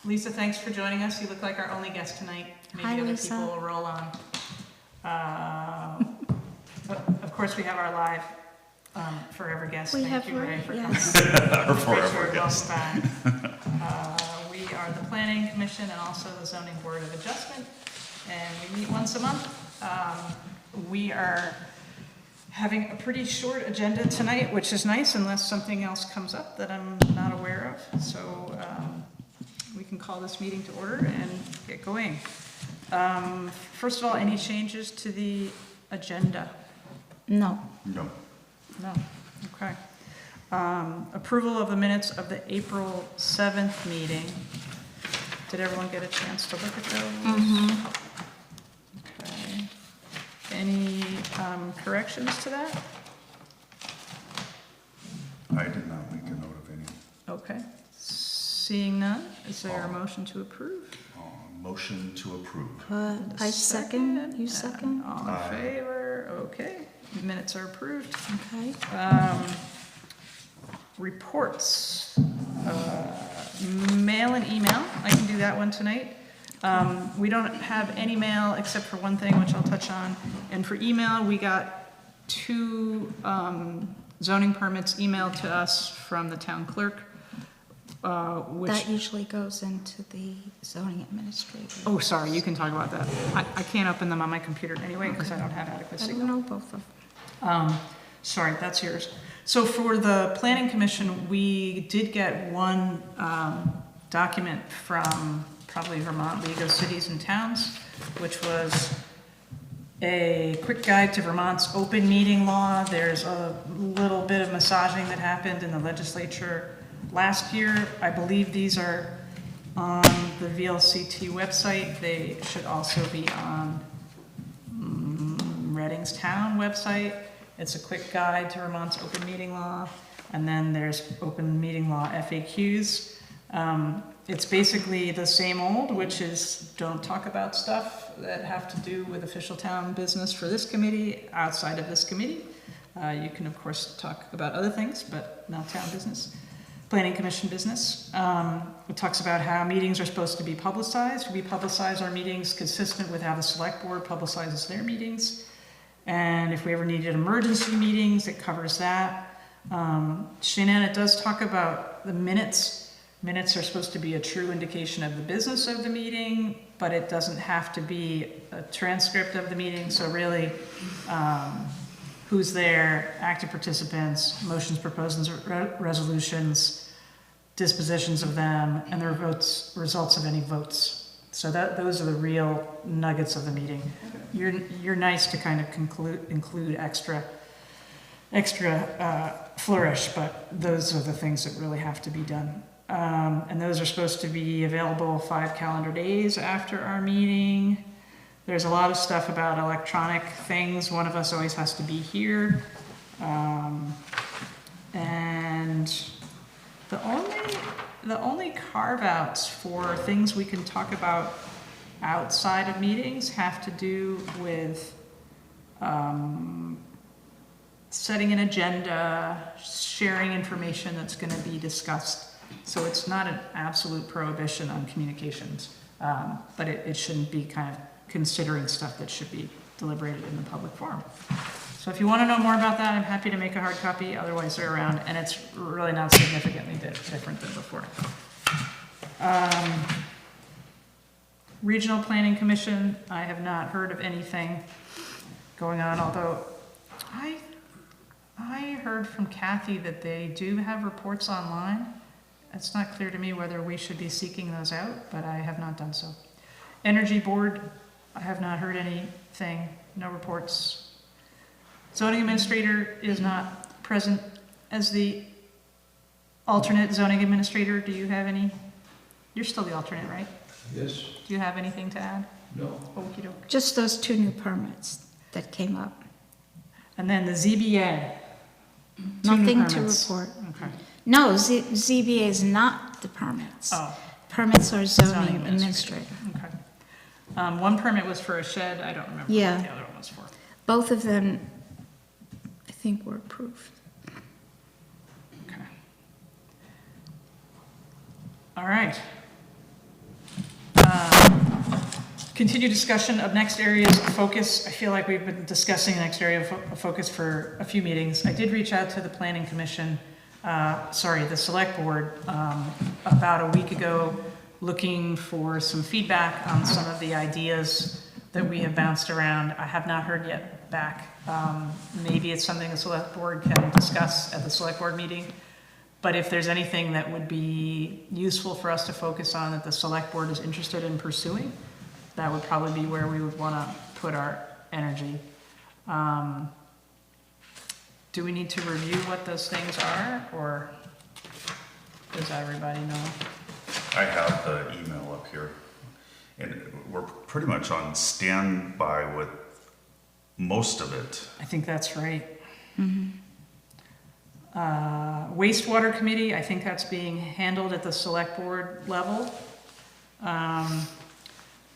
Lisa, thanks for joining us. You look like our only guest tonight. Maybe Hi, other Lisa. people will roll on. But of course, we have our live forever guest. We Thank have you, Ray, Ray, for yes. coming. Our forever guest. Welcome back. We are the Planning Commission and also the Zoning Board of Adjustment, and we meet once a month. We are having a pretty short agenda tonight, which is nice unless something else comes up that I'm not aware of. So we can call this meeting to order and get going. First of all, any changes to the agenda? No. No. No, okay. Approval of the minutes of the April 7th meeting. Did everyone get a chance to look at those? Okay. Any corrections to that? I did not make a note of any. Okay. Seeing none, is there a motion to approve? Motion to approve. I second, you second? All in Aye. favor? Okay. Minutes are approved. Okay. Reports. Mail and email. I can do that one tonight. We don't have any mail except for one thing, which I'll touch on. And for email, we got 2 zoning permits emailed to us from the town clerk, which... That usually goes into the zoning administrator. Oh, sorry, you can talk about that. I can't open them on my computer anyway because I don't have adequate I signal. don't know both of them. Sorry, that's yours. So for the Planning Commission, we did get one document from probably Vermont League of Cities and Towns, which was a quick guide to Vermont's open meeting law. There's a little bit of massaging that happened in the legislature last year. I believe these are on the VLCT website. They should also be on Reading's town website. It's a quick guide to Vermont's open meeting law. And then there's open meeting law FAQs. It's basically the same old, which is don't talk about stuff that have to do with official town business for this committee outside of this committee. You can, of course, talk about other things, but not town business. Planning Commission business. It talks about how meetings are supposed to be publicized. We publicize our meetings consistent with how the select board publicizes their meetings. And if we ever needed emergency meetings, it covers that. Shanann, it does talk about the minutes. Minutes are supposed to be a true indication of the business of the meeting, but it doesn't have to be a transcript of the meeting. So really, who's there, active participants, motions, proposals, resolutions, dispositions of them, and their votes, results of any votes. So those are the real nuggets of the meeting. You're nice to kind of include extra flourish, but those are the things that really have to be done. And those are supposed to be available 5 calendar days after our meeting. There's a lot of stuff about electronic things. One of us always has to be here. And the only carve-outs for things we can talk about outside of meetings have to do with setting an agenda, sharing information that's going to be discussed. So it's not an absolute prohibition on communications, but it shouldn't be kind of considering stuff that should be deliberated in the public forum. So if you want to know more about that, I'm happy to make a hard copy. Otherwise, they're around, and it's really not significantly different than before. Regional Planning Commission, I have not heard of anything going on, although I heard from Kathy that they do have reports online. It's not clear to me whether we should be seeking those out, but I have not done so. Energy Board, I have not heard anything, no reports. Zoning Administrator is not present as the alternate zoning administrator. Do you have any? You're still the alternate, right? Yes. Do you have anything to add? No. Okey doke. Just those 2 new permits that came up. And then the ZBA. 2 new Nothing to permits. report. Okay. No, ZBA is not the permits. Oh. Permits are zoning Zoning administrator. Okay. One permit was for a shed. I don't remember Yeah. what the other one was for. Both of them, I think, were approved. Okay. All right. Continue discussion of next areas of focus. I feel like we've been discussing next area of focus for a few meetings. I did reach out to the planning commission, the select board, about a week ago, looking for some feedback on some of the ideas that we have bounced around. I have not heard yet back. Maybe it's something the select board can discuss at the select board meeting. But if there's anything that would be useful for us to focus on that the select board is interested in pursuing, that would probably be where we would want to put our energy. Do we need to review what those things are, or does everybody know? I have the email up here, and we're pretty much on standby with most of it. I think that's right. Wastewater committee, I think that's being handled at the select board level.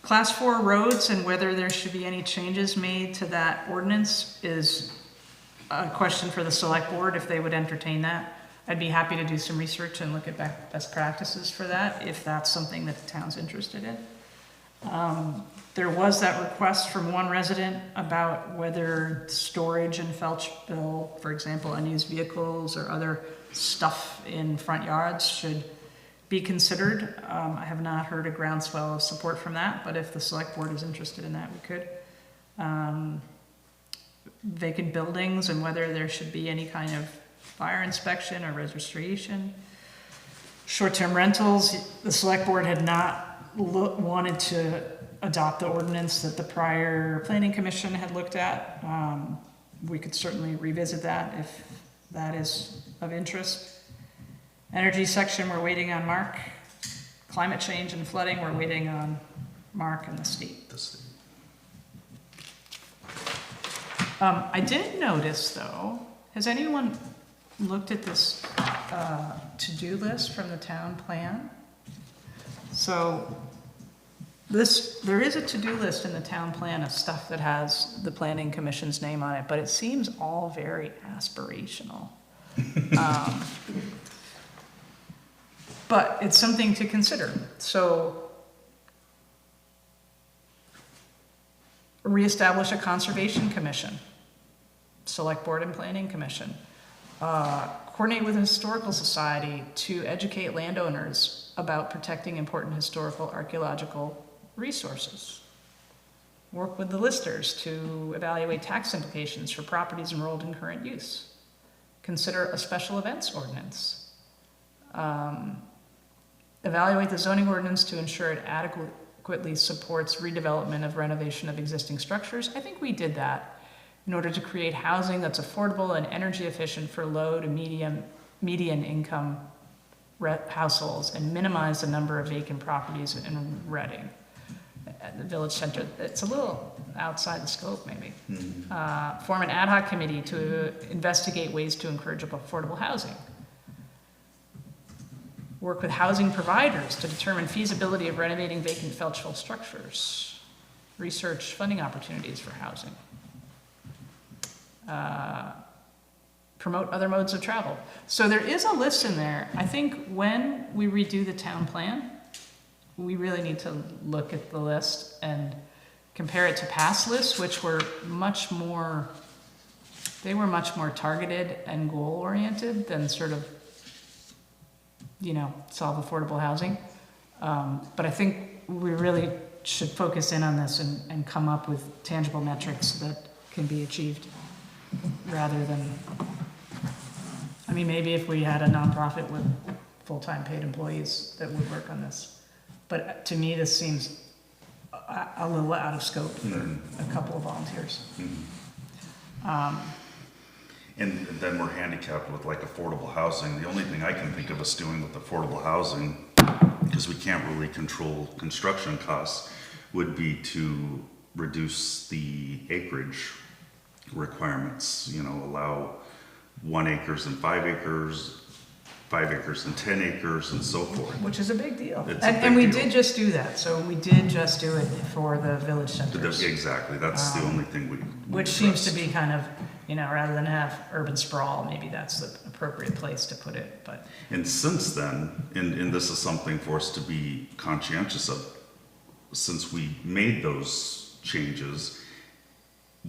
Class 4 roads and whether there should be any changes made to that ordinance is a question for the select board, if they would entertain that. I'd be happy to do some research and look at best practices for that, if that's something that the town's interested in. There was that request from one resident about whether storage in Felchville, for example, unused vehicles or other stuff in front yards should be considered. I have not heard a groundswell of support from that, but if the select board is interested in that, we could. Vacant buildings and whether there should be any kind of fire inspection or registration. Short-term rentals, the select board had not wanted to adopt the ordinance that the prior planning commission had looked at. We could certainly revisit that if that is of interest. Energy section, we're waiting on Mark. Climate change and flooding, we're waiting on Mark and the state. I did notice, though, has anyone looked at this to-do list from the town plan? So there is a to-do list in the town plan of stuff that has the planning commission's name on it, but it seems all very aspirational. But it's something to consider. So reestablish a conservation commission, select board and planning commission. Coordinate with the historical society to educate landowners about protecting important historical archaeological resources. Work with the listers to evaluate tax implications for properties enrolled in current use. Consider a special events ordinance. Evaluate the zoning ordinance to ensure it adequately supports redevelopment of renovation of existing structures. I think we did that in order to create housing that's affordable and energy efficient for low to median income households and minimize the number of vacant properties in Reading. At the village center, it's a little outside the scope maybe. Form an ad hoc committee to investigate ways to encourage affordable housing. Work with housing providers to determine feasibility of renovating vacant Felchville structures. Research funding opportunities for housing. Promote other modes of travel. So there is a list in there. I think when we redo the town plan, we really need to look at the list and compare it to past lists, which were much more targeted and goal-oriented than sort of, solve affordable housing. But I think we really should focus in on this and come up with tangible metrics that can be achieved rather than, maybe if we had a nonprofit with full-time paid employees that would work on this. But to me, this seems a little out of scope for a couple of volunteers. And then we're handicapped with like affordable housing. The only thing I can think of us doing with affordable housing, because we can't really control construction costs, would be to reduce the acreage requirements, allow 1 acres and 5 acres, 5 acres and 10 acres and so forth. Which is a big deal. It's a big and we deal. did just do that. So we did just do it for the village centers. Exactly, that's the only thing we Which seems to be kind of, rather than have urban sprawl, maybe that's the appropriate place to put it, but. And since then, and this is something for us to be conscientious of, since we made those changes,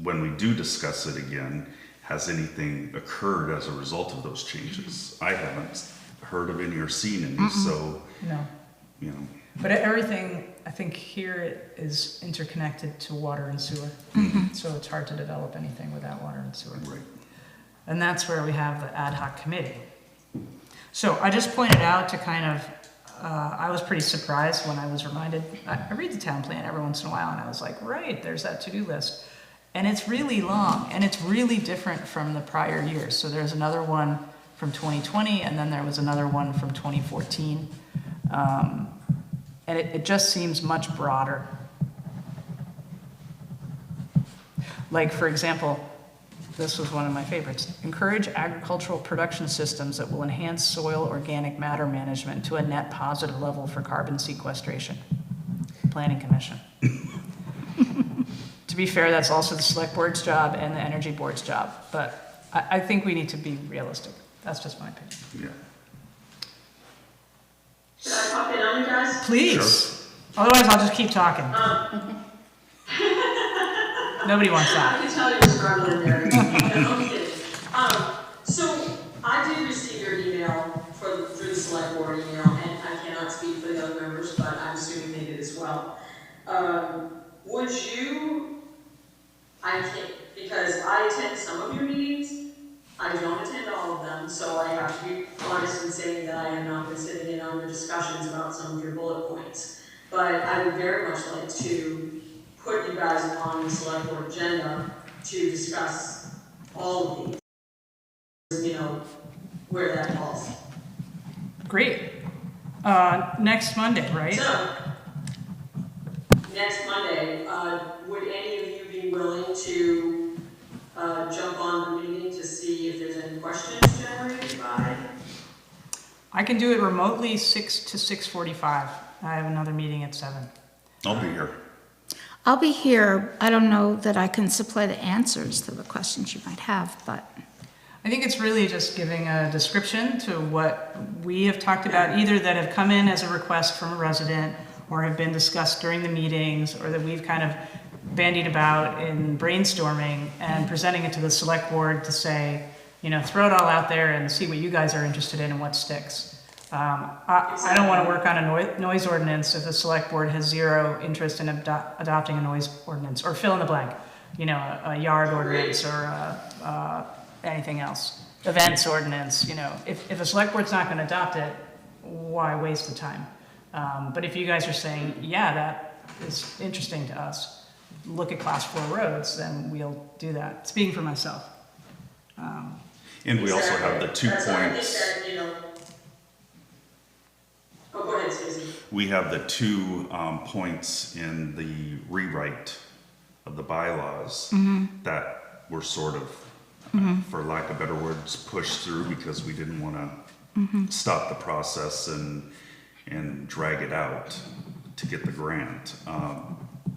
when we do discuss it again, has anything occurred as a result of those changes? I haven't heard of any or seen any, so, No. you know. But everything, I think here is interconnected to water and sewer. So it's hard to develop anything without water and sewer. Right. And that's where we have the ad hoc committee. So I just pointed out to kind of, I was pretty surprised when I was reminded, I read the town plan every once in a while and I was like, right, there's that to-do list. And it's really long and it's really different from the prior years. So there's another one from 2020 and then there was another one from 2014. And it just seems much broader. Like, for example, this was one of my favorites. Encourage agricultural production systems that will enhance soil organic matter management to a net positive level for carbon sequestration. Planning Commission. To be fair, that's also the select board's job and the energy board's job. But I think we need to be realistic. That's just my opinion. Yeah. Should I pop in on you guys? Please. Otherwise, I'll just keep talking. Nobody wants that. I can tell you're struggling there. I'm kidding. So I did receive your email through the select board email, and I cannot speak for the other members, but I'm assuming they did as well. Would you, I can't, because I attend some of your meetings, I don't attend all of them, so I have to be honest in saying that I have not been sitting in on your discussions about some of your bullet points. But I would very much like to put you guys on the select board agenda to discuss all of these, you know, where that falls. Great. Next Monday, right? So, next Monday, would any of you be willing to jump on the meeting to see if there's any questions generated by? I can do it remotely 6 to 6:45. I have another meeting at 7. I'll be here. I'll be here. I don't know that I can supply the answers to the questions you might have, but I think it's really just giving a description to what we have talked about, either that have come in as a request from a resident or have been discussed during the meetings or that we've kind of bandied about in brainstorming and presenting it to the select board to say, you know, throw it all out there and see what you guys are interested in and what sticks. I don't want to work on a noise ordinance if the select board has zero interest in adopting a noise ordinance, or fill in the blank, you know, a yard ordinance or anything else. Events ordinance, you know, if a select board's not going to adopt it, why waste the time? But if you guys are saying, yeah, that is interesting to us, look at class 4 roads, then we'll do that. Speaking for myself. And we also have the 2 That's why I points. think that, you know. Oh, go ahead, Susie. We have the 2 points in the rewrite of the bylaws that were sort of, for lack of better words, pushed through because we didn't want to stop the process and drag it out to get the grant.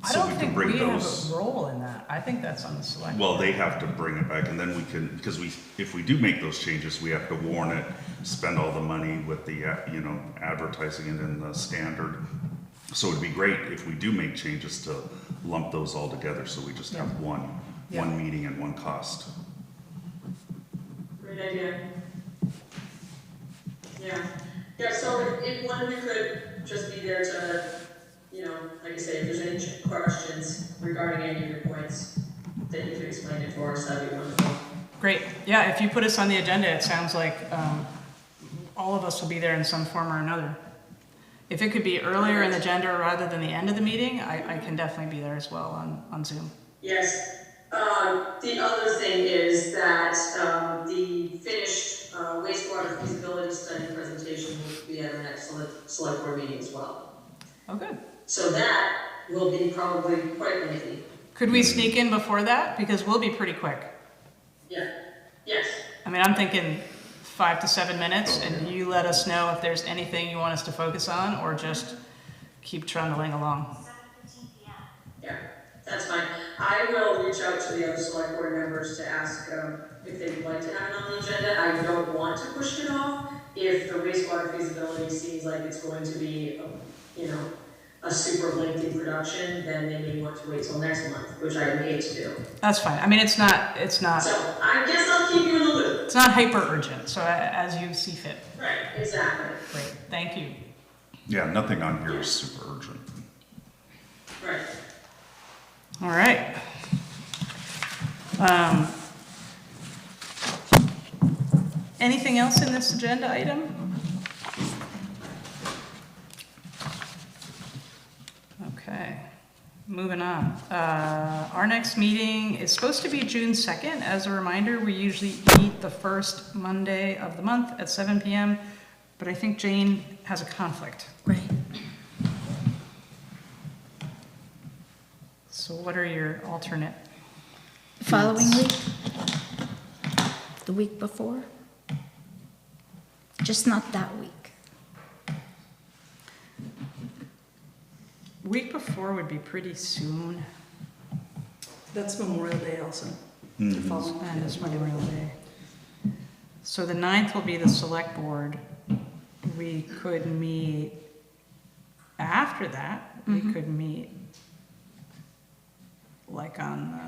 I So don't we can think bring we those. have a role in that. I think that's on the select. Well, they have to bring it back, and then we can, because if we do make those changes, we have to warn it, spend all the money with the, you know, advertising it in the standard. So it'd be great if we do make changes to lump those all together, so we just have one meeting and one cost. Great idea. Yeah, so if one of you could just be there to, you know, like I say, if there's any questions regarding any of your points, that you could explain it for us, that'd be wonderful. Great. Yeah, if you put us on the agenda, it sounds like all of us will be there in some form or another. If it could be earlier in the agenda rather than the end of the meeting, I can definitely be there as well on Zoom. Yes. The other thing is that the finished wastewater feasibility study presentation will be at our next select board meeting as well. Oh, good. So that will be probably quite lengthy. Could we sneak in before that? Because we'll be pretty quick. Yeah. Yes. I mean, I'm thinking 5 to 7 minutes, and you let us know if there's anything you want us to focus on, or just keep trundling along. Yeah, that's fine. I will reach out to the other select board members to ask if they would like to have it on the agenda. I don't want to push it off if the wastewater feasibility seems like it's going to be, you know, a super lengthy production, then they may want to wait till next month, which I hate to do. That's fine. I mean, it's not, So I guess I'll keep you in the loop. it's not hyper urgent, so as you see fit. Right, exactly. Great, thank you. Yeah, nothing on here is super urgent. Right. All right. Anything else in this agenda item? Okay, moving on. Our next meeting is supposed to be June 2nd. As a reminder, we usually meet the first Monday of the month at 7 p.m., but I think Jane has a conflict. Right. So what are your alternate? Following week? The week before? Just not that week. Week before would be pretty soon, That's Memorial Day also. Mhm. The following and it's Memorial Day. So the 9th will be the select board. We could meet after that. We could meet like on,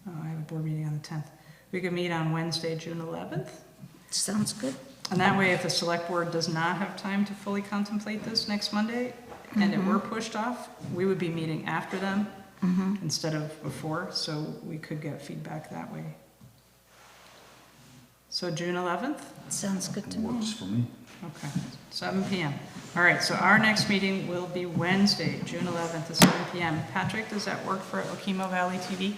I have a board meeting on the 10th. We could meet on Wednesday, June 11th. Sounds good. And that way, if the select board does not have time to fully contemplate this next Monday, and it were pushed off, we would be meeting after them instead of before, so we could get feedback that way. So June 11th? Sounds good to Works me. for me. Okay, 7 p.m. All right, so our next meeting will be Wednesday, June 11th at 7 p.m. Patrick, does that work for Okemo Valley TV?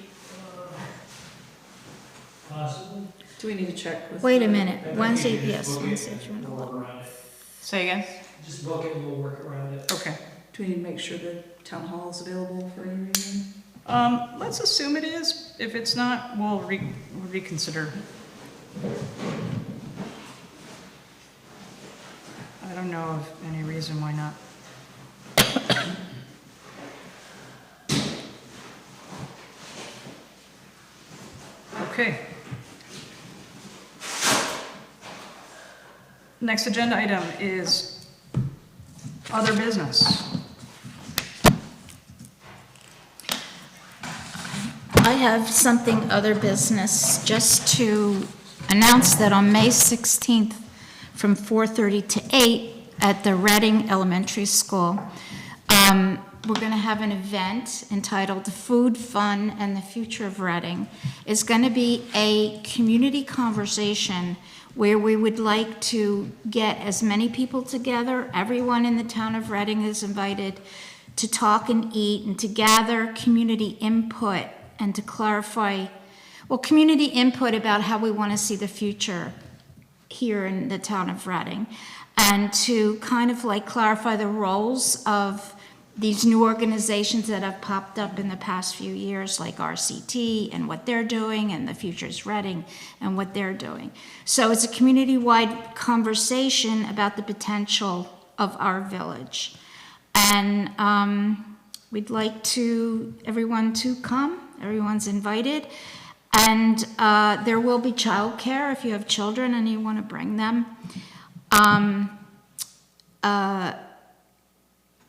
Possibly. Do we need to check with? Wait a the- minute, Wednesday, yes, Wednesday, June We'll work 11th. around it. Say again? Just book it and we'll work around it. Okay. Do we need to make sure the town hall is available for any reason? Let's assume it is. If it's not, we'll reconsider. I don't know of any reason why not. Okay. Next agenda item is other business. I have something other business, just to announce that on May 16th, from 4:30 to 8 at the Reading Elementary School, we're going to have an event entitled Food, Fun, and the Future of Reading. It's going to be a community conversation where we would like to get as many people together. Everyone in the town of Reading is invited to talk and eat and to gather community input and to clarify, well, community input about how we want to see the future here in the town of Reading, and to kind of like clarify the roles of these new organizations that have popped up in the past few years, like RCT and what they're doing, and the Futures Reading and what they're doing. So it's a community-wide conversation about the potential of our village. And we'd like everyone to come. Everyone's invited. And there will be childcare if you have children and you want to bring them.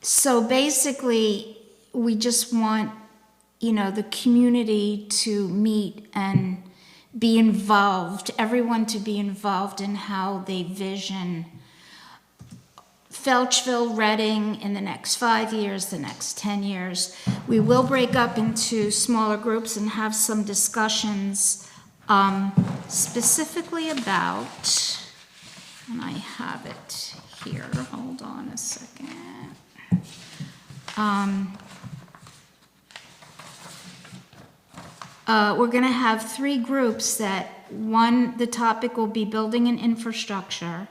So basically, we just want, the community to meet and be involved, everyone to be involved in how they vision Felchville, Reading in the next 5 years, the next 10 years. We will break up into smaller groups and have some discussions specifically about, and I have it here, hold on a second. We're going to have 3 groups that, one, the topic will be building and infrastructure.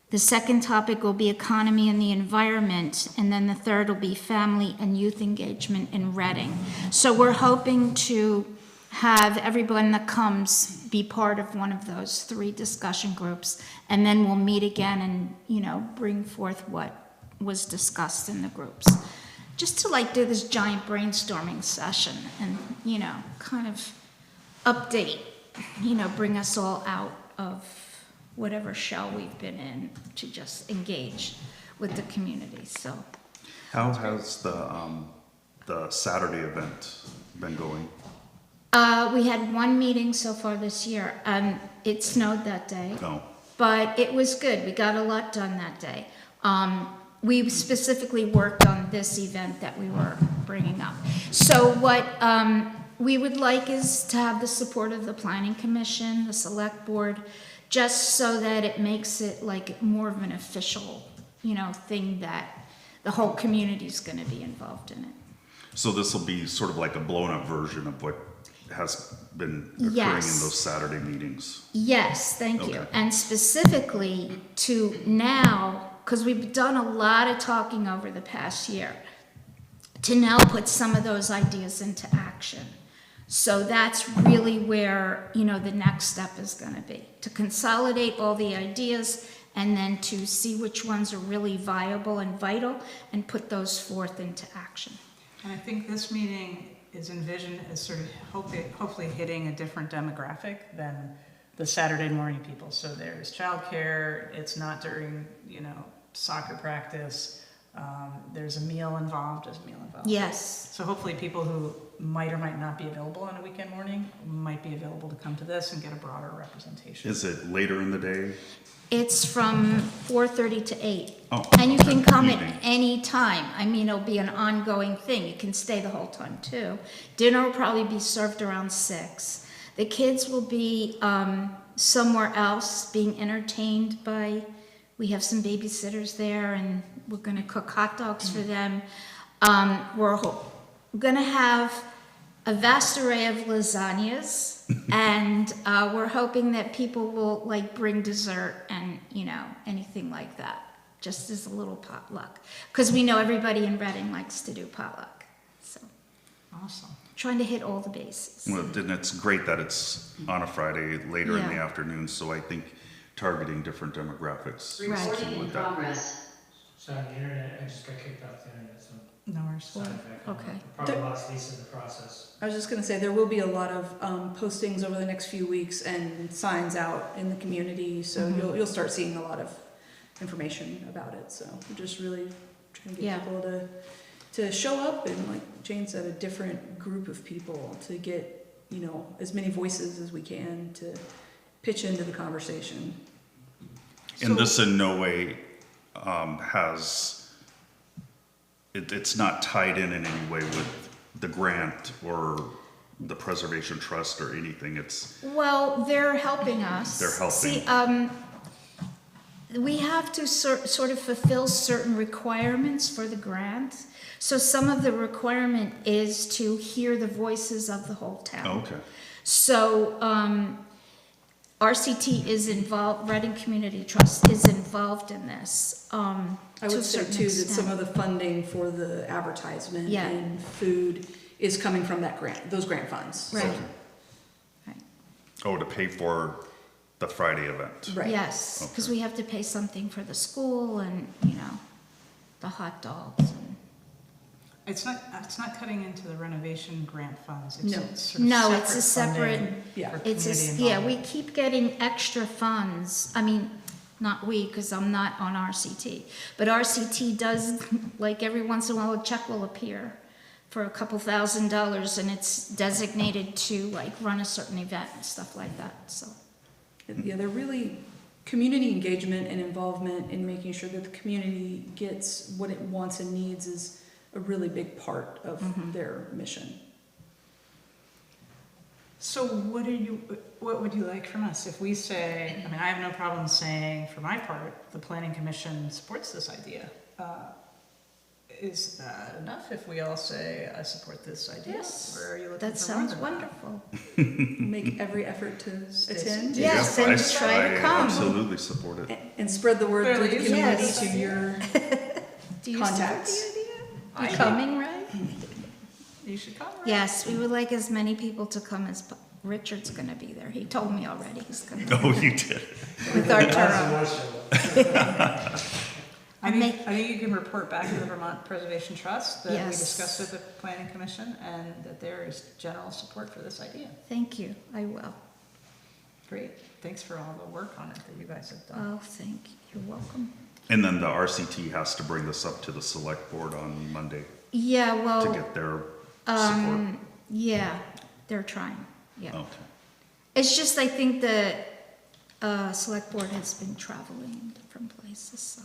The second topic will be economy and the environment, and then the third will be family and youth engagement in Reading. So we're hoping to have everyone that comes be part of one of those 3 discussion groups, and then we'll meet again and, bring forth what was discussed in the groups. Just to do this giant brainstorming session and, kind of update, bring us all out of whatever shell we've been in to just engage with the community. So How has the Saturday event been going? We had one meeting so far this year. It snowed that day. No. But it was good. We got a lot done that day. We specifically worked on this event that we were bringing up. So what we would like is to have the support of the Planning Commission, the Select Board, just so that it makes it like more of an official, thing that the whole community's going to be involved in it. So this will be sort of like a blown-up version of what has been occurring in Yes. those Saturday meetings. Yes, thank you. Okay. And specifically to now, because we've done a lot of talking over the past year, to now put some of those ideas into action. So that's really where, the next step is going to be, to consolidate all the ideas and then to see which ones are really viable and vital and put those forth into action. And I think this meeting is envisioned as sort of hopefully hitting a different demographic than the Saturday morning people. So there's childcare, it's not during, soccer practice, there's a meal involved, Yes. So hopefully people who might or might not be available on a weekend morning might be available to come to this and get a broader representation. Is it later in the day? It's from 4:30 to 8. Oh, And you okay. can come Evening. at any time. I mean, it'll be an ongoing thing. You can stay the whole time too. Dinner will probably be served around 6. The kids will be somewhere else being entertained by, we have some babysitters there and we're gonna cook hot dogs for them. We're gonna have a vast array of lasagnas and we're hoping that people will bring dessert and anything like that, just as a little potluck, because we know everybody in Reading likes to do potluck, so Awesome. trying to hit all the bases. Well, then it's great that it's on a Friday later in the Yeah. afternoon, so I think targeting different demographics. Right. something like that. Sorry, the internet, I just got kicked off the internet, so. No worries. sorry if I come Okay. up. Probably lost Lisa in the process. I was just gonna say, there will be a lot of postings over the next few weeks and signs out in the community, so you'll start seeing a lot of information about it, so we're just really trying to Yeah. get people to show up and, like Jane said, a different group of people to get, as many voices as we can to pitch into the conversation. And this in no way it's not tied in any way with the grant or the Preservation Trust or anything. It's, Well, they're helping us. They're helping. See, we have to sort of fulfill certain requirements for the grant. So some of the requirement is to hear the voices of the whole town. okay. So, RCT is involved, Reading Community Trust is involved in this, I to a would say certain too that some extent. of the funding for the advertisement Yeah. and food is coming from those grant funds. Right. Oh, to pay for the Friday event. Right. Yes, because Okay. we have to pay something for the school and, the hot dogs and. It's not cutting into the renovation grant funds. It's No. sort of No, it's a funding separate, Yeah. for it's community we involvement. keep getting extra funds. I mean, not we, because I'm not on RCT. But RCT does, like every once in a while, a check will appear for a couple $1,000s and it's designated to run a certain event and stuff like that, so. Yeah, they're really, community engagement and involvement in making sure that the community gets what it wants and needs is a really big part of their mission. So what would you like from us? If we say, I have no problem saying, for my part, the planning commission supports this idea. Is that enough if we all say, I support this idea? Yes, Or are you looking that for more sounds than wonderful. Make every effort to Stacy. attend. Yes, I- and try to I come. absolutely support it. And spread the word through the Clearly, community yes. to your Do you contacts. support the idea? I You do. coming, right? You should come, right? Yes, we would like as many people to come as, Richard's gonna be there. He told me already he's gonna be Oh, you did. with Arturo. I Make- think you can report back to the Vermont Preservation Trust that we Yes. discussed with the planning commission and that there is general support for this idea. Thank you, I will. Great. Thanks for all the work on it that you guys have done. Oh, thank you, you're welcome. And then the RCT has to bring this up to the select board on Monday Yeah, to well, get their support. yeah, they're trying, yeah. Okay. It's just, I think the select board has been traveling in different places, so.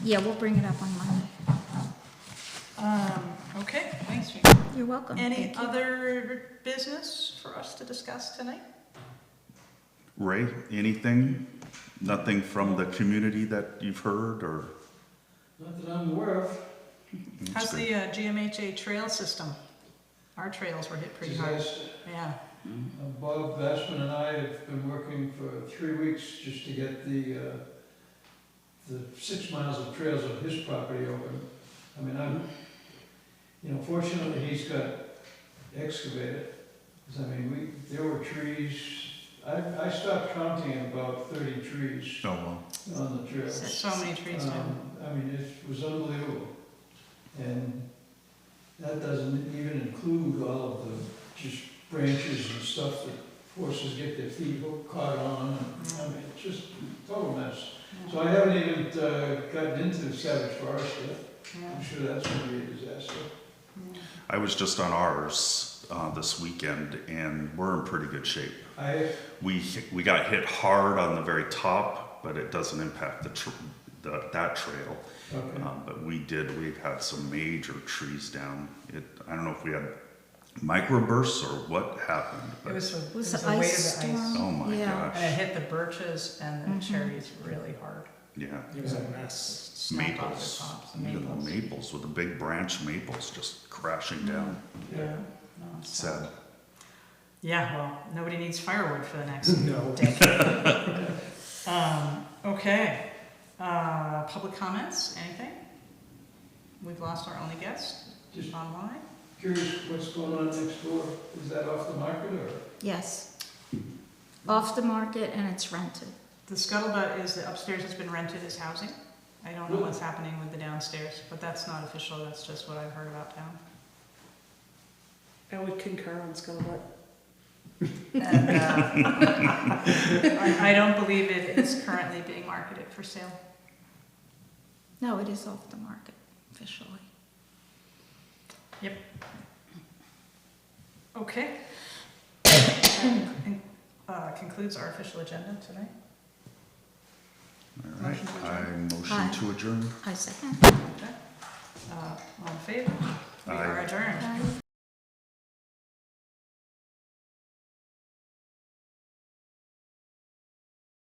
Yeah, we'll bring it up on Monday. Okay, thanks, Jean. You're welcome. Any Thank you. other business for us to discuss tonight? Ray, anything? Nothing from the community that you've heard or? Not that I'm aware of. How's the GMHA trail system? Our trails were hit pretty hard. Disaster. Yeah, Bob Bassman and I have been working for 3 weeks just to get the 6 miles of trails of his property open. I mean, fortunately, he's got excavated. 'Cause, I mean, there were trees, I stopped counting at about 30 trees Oh, well. on the trails. so many trees down. I mean, it was unbelievable. And that doesn't even include all of the just branches and stuff that horses get their feet caught on. And, I mean, it's just a total mess. So I haven't even gotten into Savage Forest yet. I'm sure that's gonna be a disaster. I was just on ours this weekend, and we're in pretty good shape. We got hit hard on the very top, but it doesn't impact that trail. Okay. But we've had some major trees down. I don't know if we had microbursts or what happened. It But, was Was the the weight of the ice ice. storm? oh my Yeah. gosh. And it hit the birches and the cherries really hard. Yeah. It was a mess. Snapped off the Maples. tops, the Even the maples. maples with the big branch maples just crashing down. Yeah, no, it's Sad. Yeah, well, nobody needs firewood for the next No. decade. Okay, public comments, anything? We've lost our only guest Just online. curious what's going on next door. Is that off the market or? Yes. Off the market and it's rented. The scuttlebutt is the upstairs has been rented as housing. I don't know what's happening with the downstairs, but that's not official, that's just what I've heard about town. I would concur on Scuttlebutt. And I don't believe it is currently being marketed for sale. No, it is off the market officially. Okay. That concludes our official agenda tonight. All right. Motion to I motion Aye. to adjourn. I second. Okay. All in favor? We Aye. are adjourned. Bye.